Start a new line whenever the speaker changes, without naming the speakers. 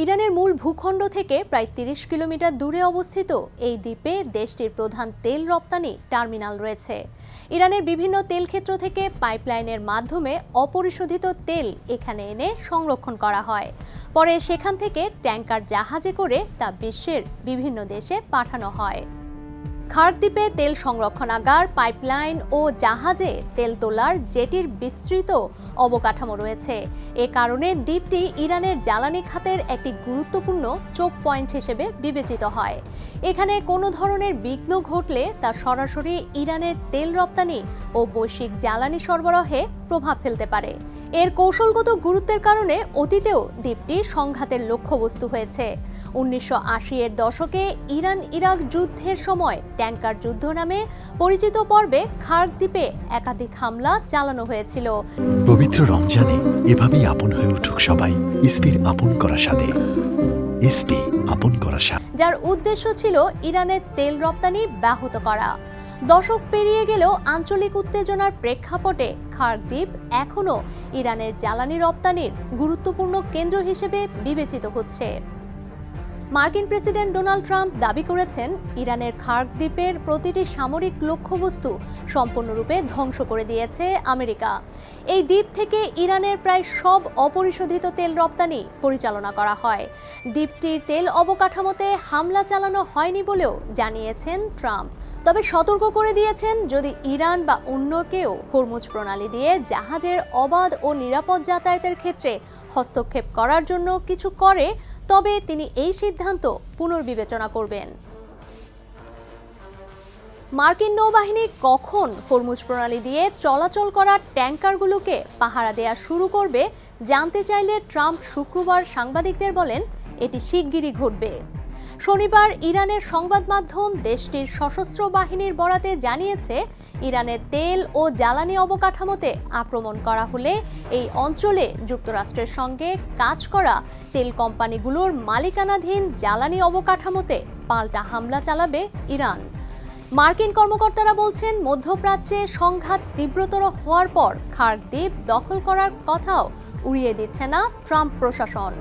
ইরানের মূল ভূখণ্ড থেকে প্রায় ৩০ কিলোমিটার দূরে অবস্থিত এই দ্বীপে দেশটির প্রধান তেল রপ্তানি টার্মিনাল রয়েছে। ইরানের বিভিন্ন তেল ক্ষেত্র থেকে পাইপলাইনের মাধ্যমে অপরিশোধিত তেল এখানে এনে সংরক্ষণ করা হয়। পরে সেখান থেকে ট্যাঙ্কার জাহাজে করে তা বিশ্বের বিভিন্ন দেশে পাঠানো হয়। খার্ক দ্বীপে তেল সংরক্ষণাগার, পাইপলাইন ও জাহাজে তেল তোলার জেটির বিস্তৃত অবকাঠামো রয়েছে। এ কারণে দ্বীপটি ইরানের জ্বালানি খাতের একটি গুরুত্বপূর্ণ চোখ পয়েন্ট হিসেবে বিবেচিত হয়। এখানে কোনো ধরনের বিঘ্ন ঘটলে তা সরাসরি ইরানের তেল রপ্তানি ও বৈশ্বিক জ্বালানি সরবরাহে প্রভাব ফেলতে পারে। এর কৌশলগত গুরুত্বের কারণে অতীতেও দ্বীপটি সংঘাতের লক্ষ্যবস্তু হয়েছে। ১৯৮০-এর দশকে ইরান ইরাক যুদ্ধের সময় ট্যাঙ্কার যুদ্ধ নামে পরিচিত পর্বে খার্ক দ্বীপে একাধিক হামলা চালানো হয়েছিল।
পবিত্র রমজানে এভাবেই আপন হয়ে উঠুক সবাই ইসপির আপন করা স্বাদে। ইসপি আপন করা স্বাদ,
যার উদ্দেশ্য ছিল ইরানের তেল রপ্তানি ব্যাহত করা। দশক পেরিয়ে গেলেও আঞ্চলিক উত্তেজনার প্রেক্ষাপটে খার্ক দ্বীপ এখনও ইরানের জ্বালানি রপ্তানির গুরুত্বপূর্ণ কেন্দ্র হিসেবে বিবেচিত হচ্ছে। মার্কিন প্রেসিডেন্ট ডোনাল্ড ট্রাম্প দাবি করেছেন, ইরানের খার্ক দ্বীপের প্রতিটি সামরিক লক্ষ্যবস্তু সম্পূর্ণরূপে ধ্বংস করে দিয়েছে আমেরিকা। এই দ্বীপ থেকে ইরানের প্রায় সব অপরিশোধিত তেল রপ্তানি পরিচালনা করা হয়। দ্বীপটির তেল অবকাঠামোতে হামলা চালানো হয়নি বলেও জানিয়েছেন ট্রাম্প। তবে সতর্ক করে দিয়েছেন, যদি ইরান বা অন্য কেউ হরমুজ প্রণালী দিয়ে জাহাজের অবাধ ও নিরাপদ যাতায়াতের ক্ষেত্রে হস্তক্ষেপ করার জন্য কিছু করে, তবে তিনি এই সিদ্ধান্ত পুনর্বিবেচনা করবেন। মার্কিন নৌবাহিনী কখন হরমুজ প্রণালী দিয়ে চলাচল করা ট্যাঙ্কারগুলোকে পাহারা দেয়া শুরু করবে জানতে চাইলে ট্রাম্প শুক্রবার সাংবাদিকদের বলেন, এটি শিগগিরই ঘটবে। শনিবার ইরানের সংবাদ মাধ্যম দেশটির সশস্ত্র বাহিনীর বরাতে জানিয়েছে, ইরানের তেল ও জ্বালানি অবকাঠামোতে আক্রমণ করা হলে এই অঞ্চলে যুক্তরাষ্ট্রের সঙ্গে কাজ করা তেল কোম্পানিগুলোর মালিকানাধীন জ্বালানি অবকাঠামোতে পাল্টা হামলা চালাবে ইরান। মার্কিন কর্মকর্তারা বলছেন, মধ্যপ্রাচ্যে সংঘাত তীব্রতর হওয়ার পর খার্ক দ্বীপ দখল করার কথাও উড়িয়ে দিচ্ছে না ট্রাম্প প্রশাসন।